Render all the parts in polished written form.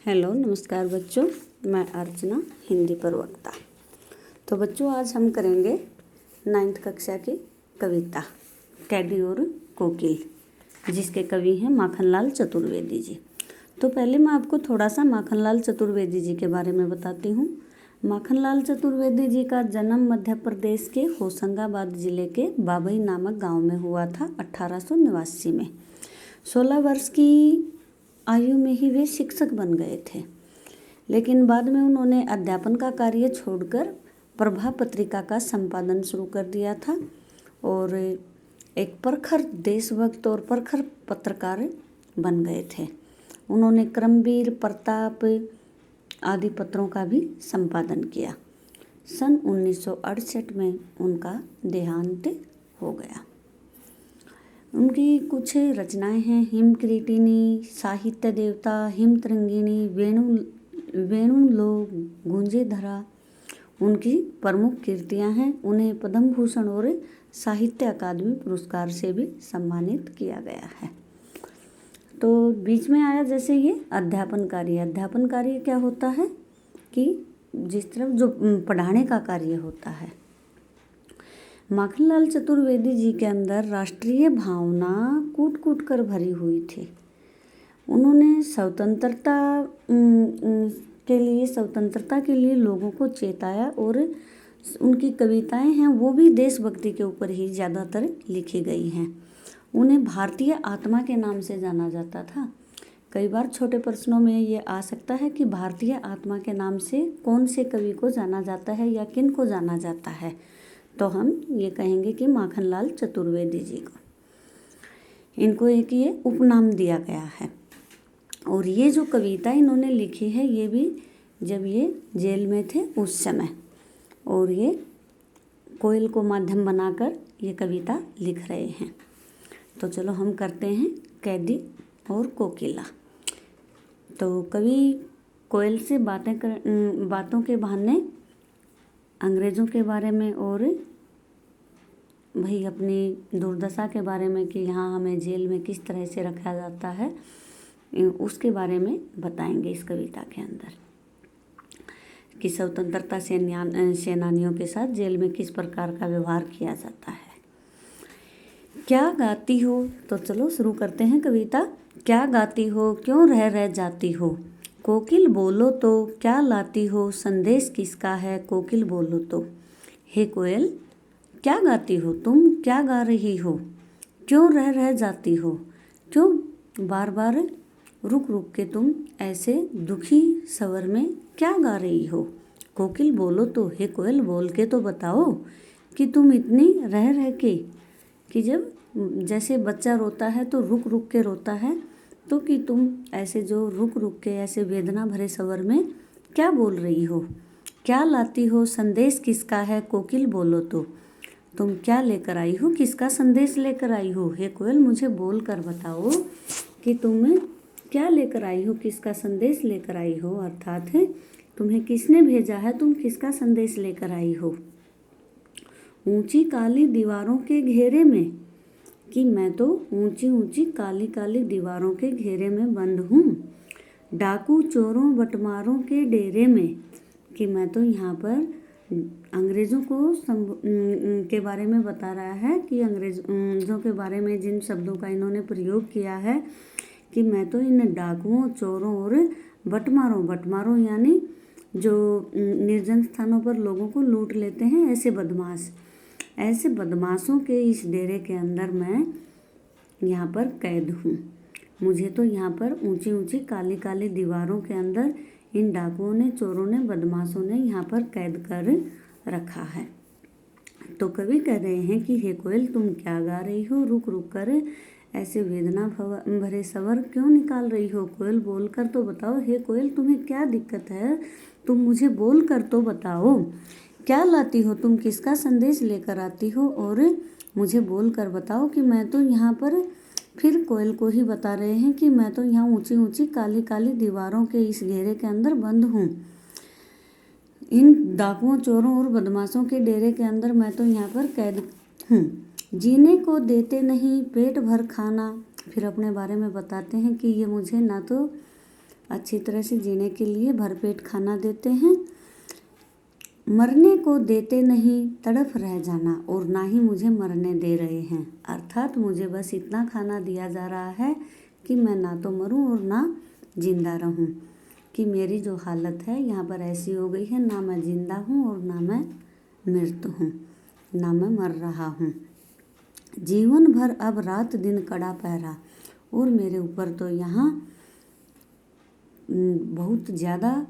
Hello नमस्कार बच्चों, मैं अर्चना हिंदी प्रवक्ता। तो बच्चों आज हम करेंगे 9th कक्षा की कविता कैडी और कोकिल, जिसके कवि हैं माखनलाल चतुर्वेदी जी। तो पहले मैं आपको थोड़ा सा माखनलाल चतुर्वेदी जी के बारे में बताती हूँ। माखनलाल चतुर्वेदी जी का जन्म मध्य प्रदेश के होशंगाबाद जिले के बाबई नामक गाँव में हुआ था 1889 में। 16 वर्ष की आयु में ही वे शिक्षक बन गए थे, लेकिन बाद में उन्होंने अध्यापन का कार्य छोड़कर प्रभा पत्रिका का संपादन शुरू कर दिया था और एक प्रखर देशभक्त और प्रखर पत्रकार बन गए थे। उन्होंने क्रमवीर, प्रताप आदि पत्रों का भी संपादन किया। सन 1968 में उनका देहांत हो गया। उनकी कुछ रचनाएं हैं हिमक्रीटिनी, साहित्य देवता, हिमतरंगिणी, वेणु गूंजे धरा। उनकी प्रमुख कृतियां हैं। उन्हें पद्म भूषण और साहित्य अकादमी पुरस्कार से भी सम्मानित किया गया है। तो बीच में आया जैसे ये अध्यापन कार्य। अध्यापन कार्य क्या होता है कि जिस तरफ जो पढ़ाने का कार्य होता है। माखनलाल चतुर्वेदी जी के अंदर राष्ट्रीय भावना कूट कूट कर भरी हुई थी। उन्होंने स्वतंत्रता के लिए लोगों को चेताया और उनकी कविताएं हैं वो भी देशभक्ति के ऊपर ही ज़्यादातर लिखी गई हैं। उन्हें भारतीय आत्मा के नाम से जाना जाता था। कई बार छोटे प्रश्नों में ये आ सकता है कि भारतीय आत्मा के नाम से कौन से कवि को जाना जाता है या किन को जाना जाता है, तो हम ये कहेंगे कि माखनलाल चतुर्वेदी जी को। इनको एक ये उपनाम दिया गया है। और ये जो कविता इन्होंने लिखी है ये भी जब ये जेल में थे उस समय, और ये कोयल को माध्यम बनाकर ये कविता लिख रहे हैं। तो चलो हम करते हैं कैदी और कोकिला। तो कवि कोयल से बातों के बहाने अंग्रेज़ों के बारे में और भाई अपनी दुर्दशा के बारे में कि यहाँ हमें जेल में किस तरह से रखा जाता है उसके बारे में बताएंगे इस कविता के अंदर, कि स्वतंत्रता सेनानियों के साथ जेल में किस प्रकार का व्यवहार किया जाता है। क्या गाती हो, तो चलो शुरू करते हैं कविता। क्या गाती हो, क्यों रह जाती हो, कोकिल बोलो तो, क्या लाती हो, संदेश किसका है, कोकिल बोलो तो। हे कोयल क्या गाती हो, तुम क्या गा रही हो, क्यों रह जाती हो, क्यों बार बार रुक रुक के तुम ऐसे दुखी स्वर में क्या गा रही हो, कोकिल बोलो तो। हे कोयल बोल के तो बताओ कि तुम इतनी रह के, कि जब जैसे बच्चा रोता है तो रुक रुक के रोता है, तो कि तुम ऐसे जो रुक रुक के ऐसे वेदना भरे स्वर में क्या बोल रही हो। क्या लाती हो, संदेश किसका है, कोकिल बोलो तो। तुम क्या लेकर आई हो, किसका संदेश लेकर आई हो। हे कोयल मुझे बोल कर बताओ कि तुम क्या लेकर आई हो, किसका संदेश लेकर आई हो, अर्थात है तुम्हें किसने भेजा है, तुम किसका संदेश लेकर आई हो। ऊंची काली दीवारों के घेरे में, कि मैं तो ऊंची ऊंची काली काली दीवारों के घेरे में बंद हूँ। डाकू चोरों बटमारों के डेरे में, कि मैं तो यहाँ पर अंग्रेज़ों को के बारे में बता रहा है, कि अंग्रेज़ों के बारे में जिन शब्दों का इन्होंने प्रयोग किया है, कि मैं तो इन डाकुओं, चोरों और बटमारों यानी जो निर्जन स्थानों पर लोगों को लूट लेते हैं, ऐसे बदमाशों के इस डेरे के अंदर मैं यहाँ पर कैद हूँ। मुझे तो यहाँ पर ऊंची ऊंची काली काली दीवारों के अंदर इन डाकुओं ने, चोरों ने, बदमाशों ने यहाँ पर कैद कर रखा है। तो कवि कह रहे हैं कि हे कोयल तुम क्या गा रही हो, रुक रुक कर ऐसे वेदना भरे स्वर क्यों निकाल रही हो, कोयल बोल कर तो बताओ। हे कोयल तुम्हें क्या दिक्कत है, तुम मुझे बोल कर तो बताओ। क्या लाती हो, तुम किसका संदेश लेकर आती हो, और मुझे बोल कर बताओ कि मैं तो यहाँ पर, फिर कोयल को ही बता रहे हैं कि मैं तो यहाँ ऊंची ऊंची काली काली दीवारों के इस घेरे के अंदर बंद हूँ। इन डाकुओं, चोरों और बदमाशों के डेरे के अंदर मैं तो यहाँ पर कैद हूँ। जीने को देते नहीं पेट भर खाना। फिर अपने बारे में बताते हैं कि ये मुझे ना तो अच्छी तरह से जीने के लिए भरपेट खाना देते हैं। मरने को देते नहीं, तड़फ रह जाना, और ना ही मुझे मरने दे रहे हैं, अर्थात मुझे बस इतना खाना दिया जा रहा है कि मैं ना तो मरूं और ना जिंदा रहूं, कि मेरी जो हालत है यहाँ पर ऐसी हो गई है, ना मैं जिंदा हूँ और ना मैं मृत हूँ, ना मैं मर रहा हूँ। जीवन भर अब रात दिन कड़ा पहरा, और मेरे ऊपर तो यहाँ बहुत ज़्यादा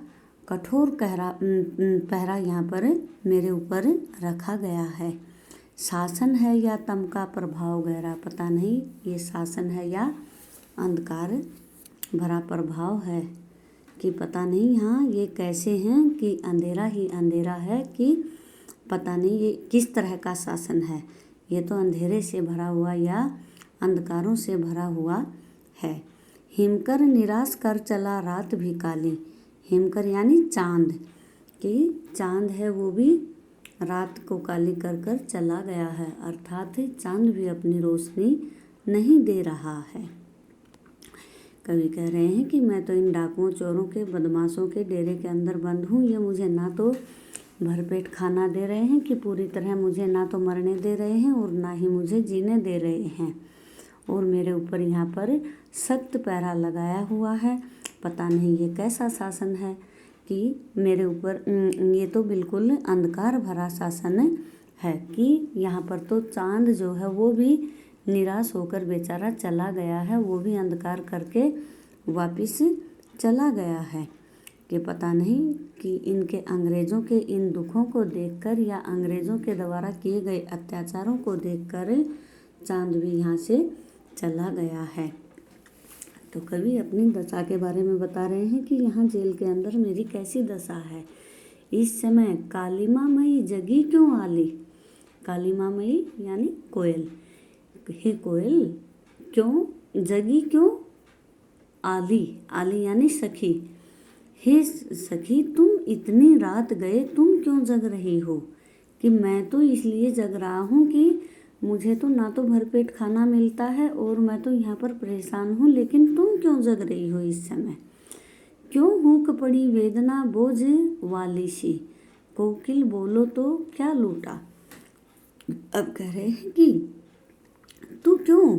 कठोर पहरा यहाँ पर मेरे ऊपर रखा गया है। शासन है या तम का प्रभाव गहरा, पता नहीं ये शासन है या अंधकार भरा प्रभाव है, कि पता नहीं यहाँ ये कैसे हैं, कि अंधेरा ही अंधेरा है, कि पता नहीं ये किस तरह का शासन है। ये तो अंधेरे से भरा हुआ या अंधकारों से भरा हुआ है। हिमकर निराश कर चला रात भी काली, हिमकर यानी चांद, कि चांद है वो भी रात को काली कर कर चला गया है, अर्थात चांद भी अपनी रोशनी नहीं दे रहा है। कवि कह रहे हैं कि मैं तो इन डाकुओं चोरों के बदमाशों के डेरे के अंदर बंद हूँ। ये मुझे ना तो भरपेट खाना दे रहे हैं, कि पूरी तरह मुझे ना तो मरने दे रहे हैं और ना ही मुझे जीने दे रहे हैं, और मेरे ऊपर यहाँ पर सख्त पहरा लगाया हुआ है। पता नहीं ये कैसा शासन है, कि मेरे ऊपर ये तो बिल्कुल अंधकार भरा शासन है, कि यहाँ पर तो चांद जो है वो भी निराश होकर बेचारा चला गया है, वो भी अंधकार करके वापिस चला गया है, कि पता नहीं कि इनके अंग्रेज़ों के इन दुखों को देखकर या अंग्रेज़ों के द्वारा किए गए अत्याचारों को देखकर चांद भी यहाँ से चला गया है। तो कवि अपनी दशा के बारे में बता रहे हैं कि यहाँ जेल के अंदर मेरी कैसी दशा है। इस समय कालिमा मई जगी क्यों आली, कालिमा मई यानी कोयल, हे कोयल क्यों जगी क्यों आली, आली यानी सखी, हे सखी तुम इतनी रात गए तुम क्यों जग रही हो, कि मैं तो इसलिए जग रहा हूँ कि मुझे तो ना तो भरपेट खाना मिलता है और मैं तो यहाँ पर परेशान हूँ, लेकिन तुम क्यों जग रही हो इस समय, क्यों हुक पड़ी वेदना बोझ वाली सी, कोकिल बोलो तो क्या लूटा। अब कह रहे हैं कि तू क्यों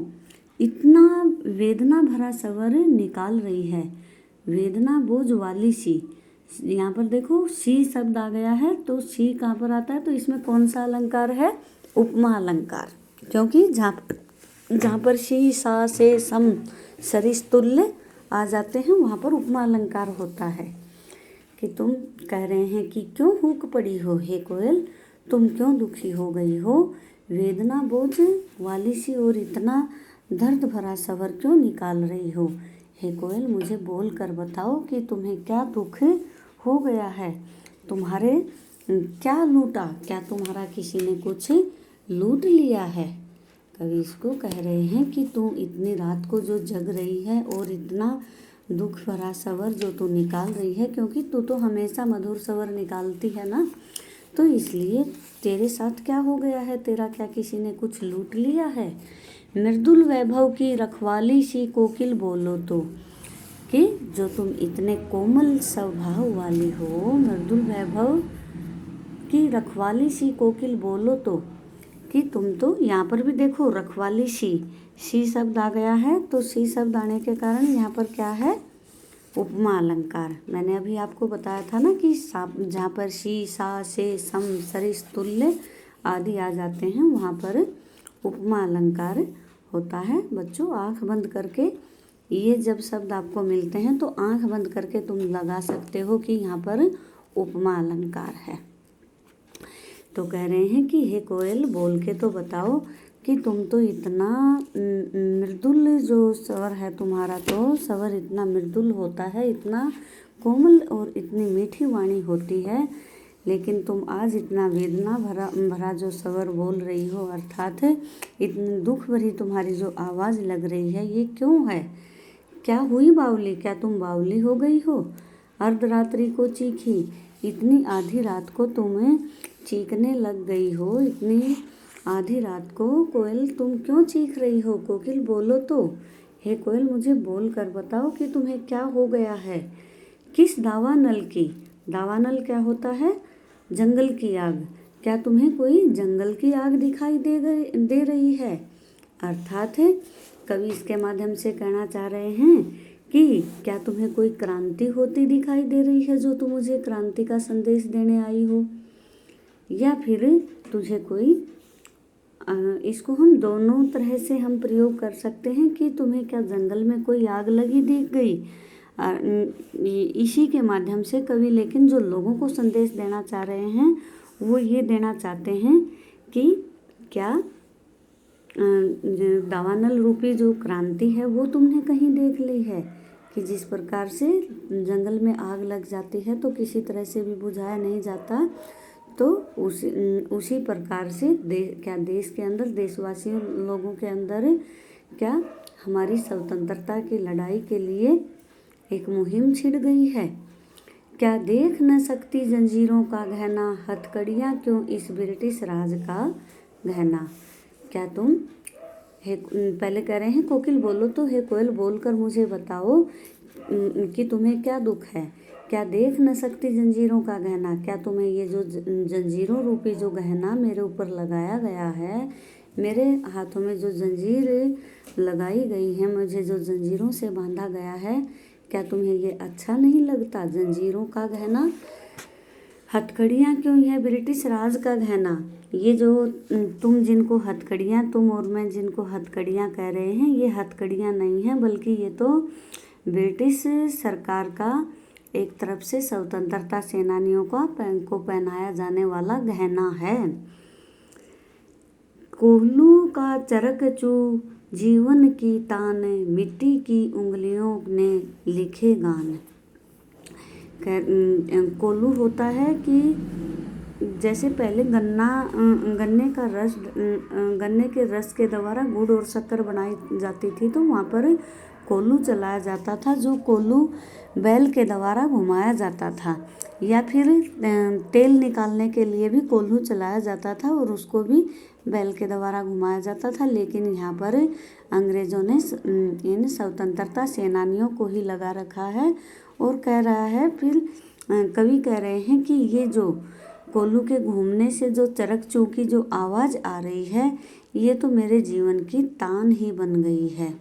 इतना वेदना भरा स्वर निकाल रही है, वेदना बोझ वाली सी, यहाँ पर देखो सी शब्द आ गया है, तो सी कहाँ पर आता है, तो इसमें कौन सा अलंकार है, उपमा अलंकार, क्योंकि जहाँ पर शी सा से सम सरिस तुल्य आ जाते हैं वहाँ पर उपमा अलंकार होता है। कि तुम कह रहे हैं कि क्यों हुक पड़ी हो हे कोयल, तुम क्यों दुखी हो गई हो, वेदना बोझ वाली सी और इतना दर्द भरा स्वर क्यों निकाल रही हो, हे कोयल मुझे बोल कर बताओ कि तुम्हें क्या दुख हो गया है, तुम्हारे क्या लूटा, क्या तुम्हारा किसी ने कुछ लूट लिया है। कवि इसको कह रहे हैं कि तू इतनी रात को जो जग रही है और इतना दुख भरा स्वर जो तू निकाल रही है, क्योंकि तू तो हमेशा मधुर स्वर निकालती है ना, तो इसलिए तेरे साथ क्या हो गया है, तेरा क्या किसी ने कुछ लूट लिया है। मृदुल वैभव की रखवाली सी कोकिल बोलो तो, कि जो तुम इतने कोमल स्वभाव वाली हो, मृदुल वैभव की रखवाली सी कोकिल बोलो तो, कि तुम तो यहाँ पर भी देखो रखवाली सी शब्द आ गया है, तो सी शब्द आने के कारण यहाँ पर क्या है, उपमा अलंकार। मैंने अभी आपको बताया था ना कि जहाँ पर शी सा से सम सरिस तुल्य आदि आ जाते हैं वहाँ पर उपमा अलंकार होता है। बच्चों आँख बंद करके ये जब शब्द आपको मिलते हैं तो आँख बंद करके तुम लगा सकते हो कि यहाँ पर उपमा अलंकार है। तो कह रहे हैं कि हे कोयल बोल के तो बताओ कि तुम तो इतना मृदुल जो स्वर है तुम्हारा, तो स्वर इतना मृदुल होता है, इतना कोमल और इतनी मीठी वाणी होती है, लेकिन तुम आज इतना वेदना भरा जो स्वर बोल रही हो, अर्थात इतनी दुख भरी तुम्हारी जो आवाज़ लग रही है, ये क्यों है, क्या हुई बावली, क्या तुम बावली हो गई हो। अर्धरात्रि को चीखी, इतनी आधी रात को तुम्हें चीखने लग गई हो, इतनी आधी रात को कोयल तुम क्यों चीख रही हो, कोकिल बोलो तो, हे कोयल, मुझे बोल कर बताओ कि तुम्हें क्या हो गया है। किस दावानल की, दावानल क्या होता है? जंगल की आग। क्या तुम्हें कोई जंगल की आग दिखाई दे रही है? अर्थात कवि इसके माध्यम से कहना चाह रहे हैं कि क्या तुम्हें कोई क्रांति होती दिखाई दे रही है जो तुम मुझे क्रांति का संदेश देने आई हो, या फिर तुझे कोई, इसको हम दोनों तरह से हम प्रयोग कर सकते हैं कि तुम्हें क्या जंगल में कोई आग लगी दिख गई। इसी के माध्यम से कवि लेकिन जो लोगों को संदेश देना चाह रहे हैं वो ये देना चाहते हैं कि क्या दावानल रूपी जो क्रांति है वो तुमने कहीं देख ली है कि जिस प्रकार से जंगल में आग लग जाती है तो किसी तरह से भी बुझाया नहीं जाता, तो उसी प्रकार से क्या देश के अंदर, देशवासियों लोगों के अंदर क्या हमारी स्वतंत्रता की लड़ाई के लिए एक मुहिम छिड़ गई है। क्या देख न सकती जंजीरों का गहना, हथकड़ियाँ क्यों इस ब्रिटिश राज का गहना। क्या तुम, पहले कह रहे हैं कोकिल बोलो, तो हे कोयल बोलकर मुझे बताओ कि तुम्हें क्या दुख है। क्या देख न सकती जंजीरों का गहना, क्या तुम्हें ये जो जंजीरों रूपी जो गहना मेरे ऊपर लगाया गया है, मेरे हाथों में जो जंजीर लगाई गई है, मुझे जो जंजीरों से बांधा गया है, क्या तुम्हें ये अच्छा नहीं लगता? जंजीरों का गहना, हथकड़ियाँ क्यों यह ब्रिटिश राज का गहना। ये जो तुम जिनको हथकड़ियाँ, तुम और मैं जिनको हथकड़ियाँ कह रहे हैं, ये हथकड़ियाँ नहीं हैं, बल्कि ये तो ब्रिटिश सरकार का एक तरफ से स्वतंत्रता सेनानियों को पहनाया जाने वाला गहना है। कोहलू का चरक चू जीवन की तान, मिट्टी की उंगलियों ने लिखे गान। कोल्लू होता है कि जैसे पहले गन्ने के रस के द्वारा गुड़ और शक्कर बनाई जाती थी, तो वहाँ पर कोल्लू चलाया जाता था, जो कोल्लू बैल के द्वारा घुमाया जाता था, या फिर तेल निकालने के लिए भी कोल्हू चलाया जाता था और उसको भी बैल के द्वारा घुमाया जाता था। लेकिन यहाँ पर अंग्रेज़ों ने इन स्वतंत्रता सेनानियों को ही लगा रखा है और कह रहा है, फिर कवि कह रहे हैं कि ये जो कोल्हू के घूमने से जो चरक चू की जो आवाज़ आ रही है, ये तो मेरे जीवन की तान ही बन गई है।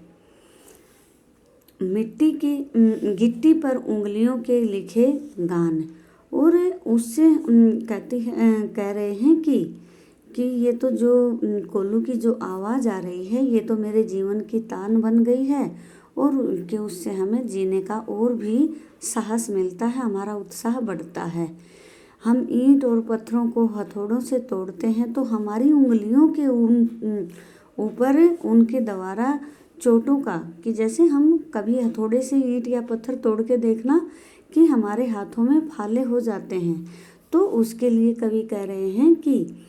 गिट्टी पर उंगलियों के लिखे गान, और उससे कह रहे हैं कि ये तो जो कोल्हू की जो आवाज़ आ रही है, ये तो मेरे जीवन की तान बन गई है, और कि उससे हमें जीने का और भी साहस मिलता है, हमारा उत्साह बढ़ता है। हम ईंट और पत्थरों को हथौड़ों से तोड़ते हैं तो हमारी उंगलियों के ऊपर उनके द्वारा चोटों का, कि जैसे हम कभी हथौड़े से ईंट या पत्थर तोड़ के देखना कि हमारे हाथों में फाले हो जाते हैं, तो उसके लिए कवि कह रहे हैं कि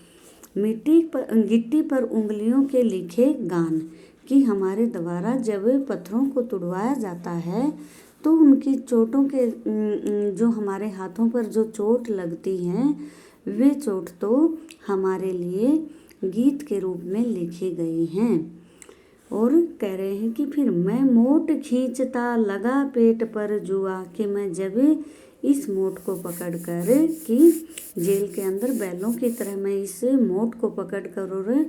गिट्टी पर उंगलियों के लिखे गान, कि हमारे द्वारा जब पत्थरों को तुड़वाया जाता है तो उनकी चोटों के जो हमारे हाथों पर जो चोट लगती हैं, वे चोट तो हमारे लिए गीत के रूप में लिखी गई हैं। और कह रहे हैं कि फिर मैं मोट खींचता लगा पेट पर जुआ, कि मैं जब इस मोट को पकड़ कर, कि जेल के अंदर बैलों की तरह मैं इस मोट को पकड़ कर और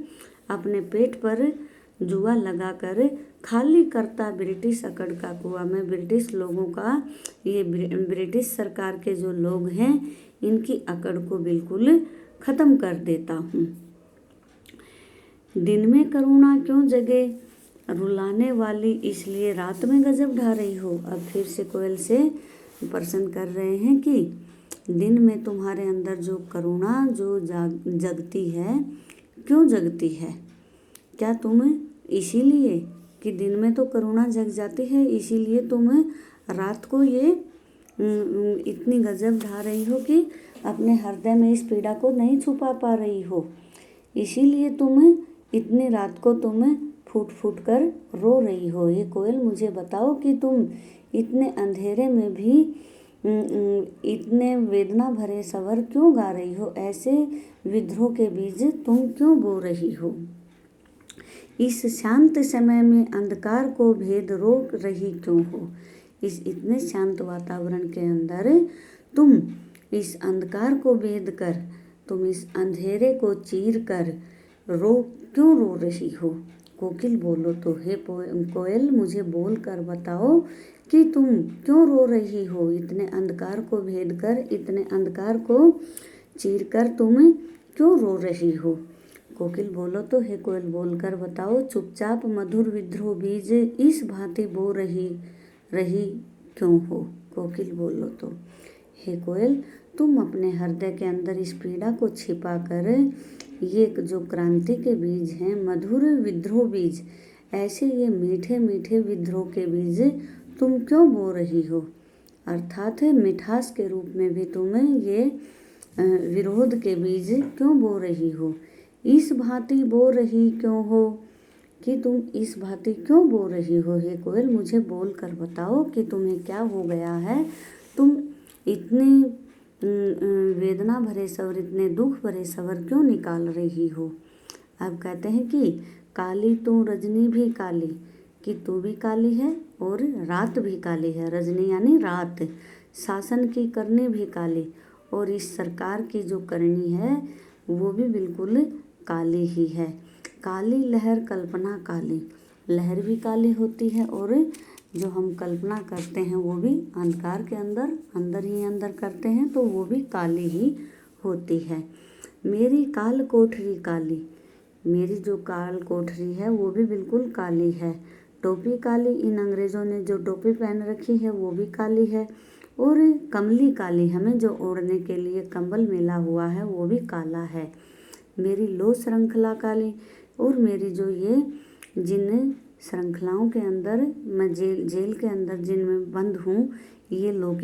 अपने पेट पर जुआ लगाकर खाली करता ब्रिटिश अकड़ का कुआं, मैं ब्रिटिश लोगों का, ये ब्रिटिश सरकार के जो लोग हैं, इनकी अकड़ को बिल्कुल ख़त्म कर देता हूँ। दिन में करुणा क्यों जगे रुलाने वाली, इसलिए रात में गजब ढा रही हो। अब फिर से कोयल से प्रश्न कर रहे हैं कि दिन में तुम्हारे अंदर जो करुणा जो जगती है, क्यों जगती है? क्या तुम इसीलिए कि दिन में तो करुणा जग जाती है, इसीलिए तुम रात को ये इतनी गजब ढा रही हो कि अपने हृदय में इस पीड़ा को नहीं छुपा पा रही हो, इसीलिए तुम इतनी रात को तुम फूट फूट कर रो रही हो। ये कोयल मुझे बताओ कि तुम इतने अंधेरे में भी इतने वेदना भरे स्वर क्यों गा रही हो, ऐसे विद्रोह के बीज तुम क्यों बो रही हो। इस शांत समय में अंधकार को भेद रोक रही क्यों हो। इस इतने शांत वातावरण के अंदर तुम इस अंधकार को भेद कर, तुम इस अंधेरे को चीर कर क्यों रो रही हो। कोकिल बोलो तो, हे कोयल मुझे बोल कर बताओ कि तुम क्यों रो रही हो। इतने अंधकार को भेद कर, इतने अंधकार को चीर कर तुम क्यों रो रही हो। कोकिल बोलो तो, हे कोयल बोलकर बताओ, चुपचाप मधुर विद्रोह बीज इस भांति बो रही क्यों हो। कोकिल बोलो तो, हे कोयल तुम अपने हृदय के अंदर इस पीड़ा को छिपा कर, ये जो क्रांति के बीज हैं, मधुर विद्रोह बीज, ऐसे ये मीठे मीठे विद्रोह के बीज तुम क्यों बो रही हो। अर्थात मिठास के रूप में भी तुम्हें ये विरोध के बीज क्यों बो रही हो। इस भांति बो रही क्यों हो, कि तुम इस भांति क्यों बो रही हो। हे कोयल मुझे बोल कर बताओ कि तुम्हें क्या हो गया है। तुम इतने वेदना भरे स्वर, इतने दुख भरे स्वर क्यों निकाल रही हो। अब कहते हैं कि काली तू रजनी भी काली, कि तू भी काली है और रात भी काली है। रजनी यानी रात, शासन की करनी भी काली, और इस सरकार की जो करनी है वो भी बिल्कुल काली ही है। काली लहर कल्पना काली, लहर भी काली होती है और जो हम कल्पना करते हैं वो भी अंधकार के अंदर ही अंदर करते हैं, तो वो भी काली ही होती है। मेरी काल कोठरी काली, मेरी जो काल कोठरी है वो भी बिल्कुल काली है। टोपी काली, इन अंग्रेज़ों ने जो टोपी पहन रखी है वो भी काली है। और कमली काली, हमें जो ओढ़ने के लिए कंबल मिला हुआ है वो भी काला है। मेरी लो श्रृंखला काली, और मेरी जो ये जिन श्रृंखलाओं के अंदर मैं जेल के अंदर जिनमें बंद हूँ, ये लोहे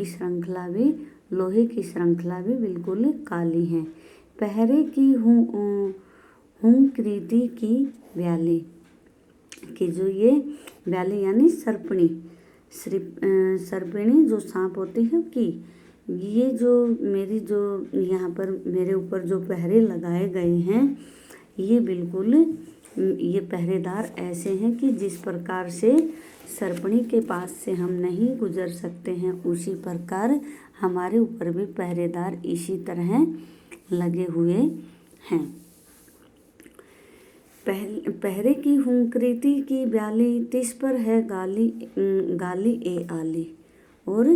की श्रृंखला भी बिल्कुल काली हैं। पहरे की हूँ कृति की व्याली, कि जो ये व्याली यानी सर्पिणी जो सांप होती है, कि ये जो मेरी जो यहाँ पर मेरे ऊपर जो पहरे लगाए गए हैं, ये बिल्कुल ये पहरेदार ऐसे हैं कि जिस प्रकार से सर्पिणी के पास से हम नहीं गुजर सकते हैं, उसी प्रकार हमारे ऊपर भी पहरेदार इसी तरह लगे हुए हैं। पहरे की हुंकृति की ब्याली, तिस पर है गाली ए आली। और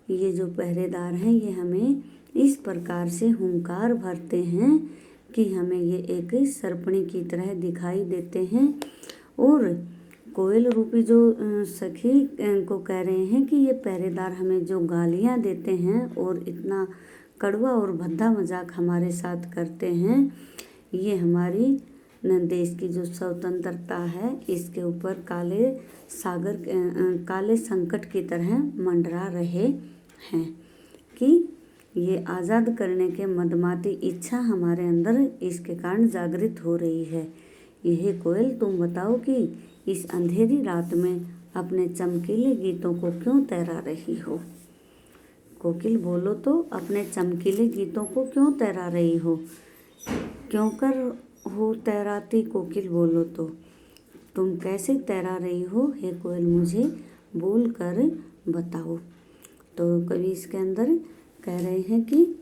ये जो पहरेदार हैं ये हमें इस प्रकार से हुंकार भरते हैं कि हमें ये एक सर्पिणी की तरह दिखाई देते हैं। और कोयल रूपी जो सखी को कह रहे हैं कि ये पहरेदार हमें जो गालियाँ देते हैं और इतना कड़वा और भद्दा मजाक हमारे साथ करते हैं, ये हमारी देश की जो स्वतंत्रता है इसके ऊपर काले संकट की तरह मंडरा रहे हैं, कि ये आज़ाद करने के मदमाती इच्छा हमारे अंदर इसके कारण जागृत हो रही है। यह कोयल तुम बताओ कि इस अंधेरी रात में अपने चमकीले गीतों को क्यों तैरा रही हो। कोकिल बोलो तो, अपने चमकीले गीतों को क्यों तैरा रही हो। क्यों कर हो तैराती, कोकिल बोलो तो, तुम कैसे तैरा रही हो। हे कोयल मुझे बोल कर बताओ। तो कवि इसके अंदर कह रहे हैं कि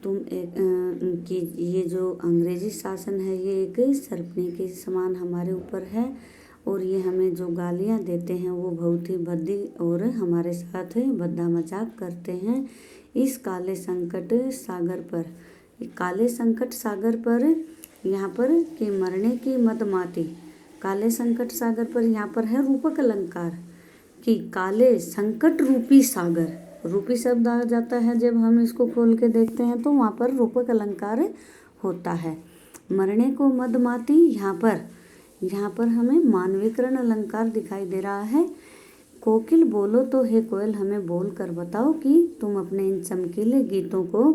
कि ये जो अंग्रेजी शासन है ये एक सर्पिणी के समान हमारे ऊपर है, और ये हमें जो गालियाँ देते हैं वो बहुत ही भद्दी और हमारे साथ भद्दा मजाक करते हैं। इस काले संकट सागर पर यहाँ पर कि मरने की मदमाती, काले संकट सागर पर यहाँ पर है रूपक अलंकार, कि काले संकट रूपी सागर, रूपी शब्द आ जाता है जब हम इसको खोल के देखते हैं तो वहाँ पर रूपक अलंकार होता है। मरने को मदमाती, यहाँ पर हमें मानवीकरण अलंकार दिखाई दे रहा है। कोकिल बोलो तो, हे कोयल हमें बोल कर बताओ कि तुम अपने इन चमकीले गीतों को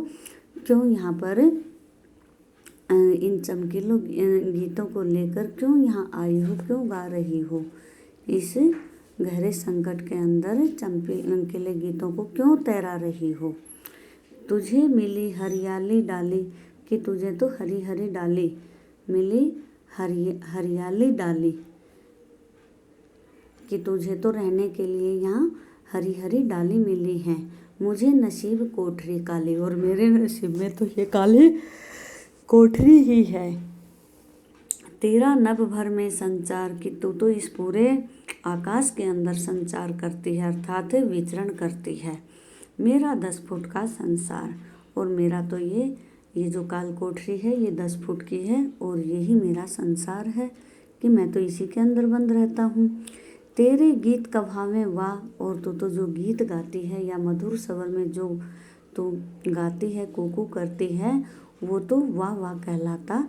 क्यों यहाँ पर इन चमकीले गीतों को लेकर क्यों यहाँ आई हो, क्यों गा रही हो। इस गहरे संकट के अंदर चमकीले गीतों को क्यों तैरा रही हो। तुझे मिली हरियाली डाली, कि तुझे तो हरी हरी डाली मिली, हरियाली डाली कि तुझे तो रहने के लिए यहाँ हरी हरी डाली मिली है। मुझे नसीब कोठरी काली, और मेरे नसीब में तो ये काली कोठरी ही है। तेरा नभ भर में संचार, कि तू तो इस पूरे आकाश के अंदर संचार करती है, अर्थात विचरण करती है। मेरा 10 फुट का संसार, और मेरा तो ये जो काल कोठरी है ये 10 फुट की है, और यही मेरा संसार है कि मैं तो इसी के अंदर बंद रहता हूँ। तेरे गीत कभावे वाह, और तू तो जो गीत गाती है या मधुर स्वर में जो तू गाती है, कूकू करती है, वो तो वाह वाह कहलाता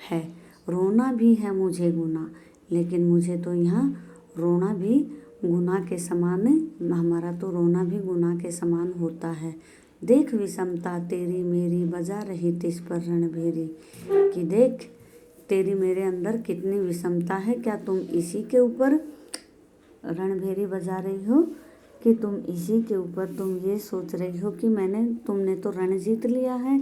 है। रोना भी है मुझे गुनाह, लेकिन मुझे तो यहाँ रोना भी गुनाह के समान, हमारा तो रोना भी गुनाह के समान होता है। देख विषमता तेरी मेरी बजा रही तिस पर रणभेरी, कि देख तेरी मेरे अंदर कितनी विषमता है, क्या तुम इसी के ऊपर रणभेरी बजा रही हो, कि तुम इसी के ऊपर तुम ये सोच रही हो कि तुमने तो रण जीत लिया है।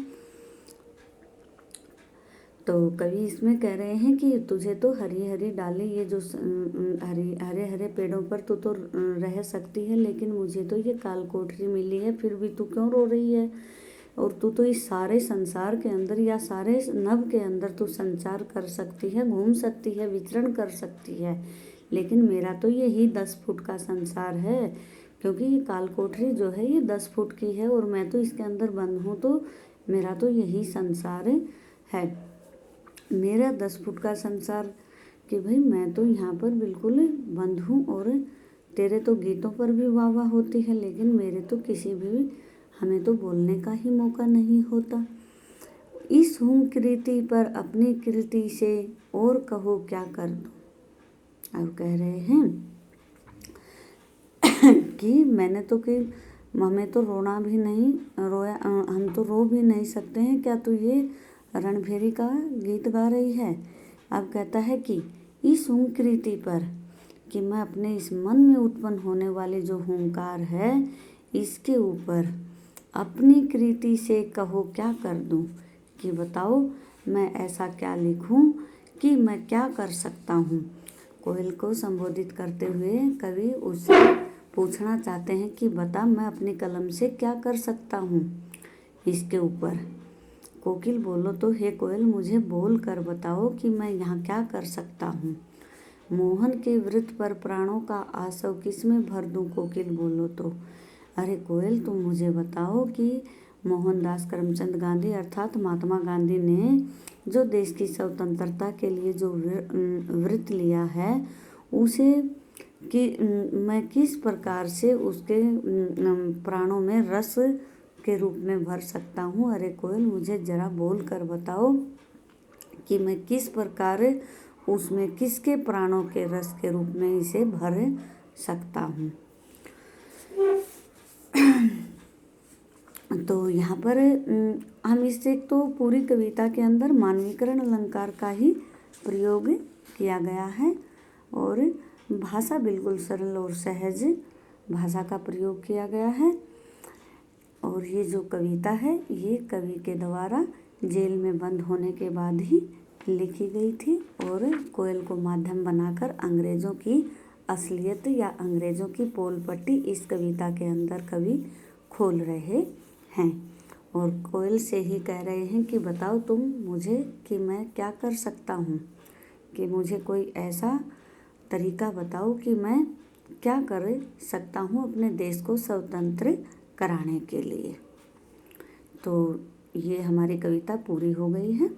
तो कवि इसमें कह रहे हैं कि तुझे तो हरी हरी डाली, ये जो हरे हरे पेड़ों पर तू तो रह सकती है, लेकिन मुझे तो ये काल कोठरी मिली है, फिर भी तू क्यों रो रही है। और तू तो इस सारे संसार के अंदर या सारे नभ के अंदर तू संचार कर सकती है, घूम सकती है, विचरण कर सकती है, लेकिन मेरा तो यही 10 फुट का संसार है, क्योंकि ये काल कोठरी जो है ये 10 फुट की है, और मैं तो इसके अंदर बंद हूँ, तो मेरा तो यही संसार है। मेरा 10 फुट का संसार, कि भाई मैं तो यहाँ पर बिल्कुल बंद हूँ, और तेरे तो गीतों पर भी वाह वाह होती है, लेकिन मेरे तो किसी भी, हमें तो बोलने का ही मौका नहीं होता। इस हूँ कृति पर अपनी कृति से और कहो क्या कर दूँ। अब कह रहे हैं कि मैंने तो कि हमें तो रोना भी नहीं रोया, हम तो रो भी नहीं सकते हैं, क्या तू ये रणभेरी का गीत गा रही है। अब कहता है कि इस हुंकृति पर, कि मैं अपने इस मन में उत्पन्न होने वाले जो हुंकार है, इसके ऊपर अपनी कृति से कहो क्या कर दूं, कि बताओ मैं ऐसा क्या लिखूं कि मैं क्या कर सकता हूं। कोयल को संबोधित करते हुए कवि उससे पूछना चाहते हैं कि बता मैं अपनी कलम से क्या कर सकता हूं इसके ऊपर। कोकिल बोलो तो हे कोयल मुझे बोल कर बताओ कि मैं यहाँ क्या कर सकता हूँ। मोहन के वृत्त पर प्राणों का आसव किसमें भर दूँ, कोकिल बोलो तो। अरे कोयल तुम मुझे बताओ कि मोहनदास करमचंद गांधी अर्थात महात्मा गांधी ने जो देश की स्वतंत्रता के लिए जो व्रत लिया है, उसे कि मैं किस प्रकार से उसके प्राणों में रस के रूप में भर सकता हूँ। अरे कोयल मुझे ज़रा बोल कर बताओ कि मैं किस प्रकार उसमें किसके प्राणों के रस के रूप में इसे भर सकता हूँ। तो यहाँ पर हम इससे तो पूरी कविता के अंदर मानवीकरण अलंकार का ही प्रयोग किया गया है, और भाषा बिल्कुल सरल और सहज भाषा का प्रयोग किया गया है। और ये जो कविता है ये कवि के द्वारा जेल में बंद होने के बाद ही लिखी गई थी, और कोयल को माध्यम बनाकर अंग्रेज़ों की असलियत या अंग्रेज़ों की पोल पट्टी इस कविता के अंदर कवि खोल रहे हैं, और कोयल से ही कह रहे हैं कि बताओ तुम मुझे कि मैं क्या कर सकता हूँ, कि मुझे कोई ऐसा तरीका बताओ कि मैं क्या कर सकता हूँ अपने देश को स्वतंत्र कराने के लिए। तो ये हमारी कविता पूरी हो गई है।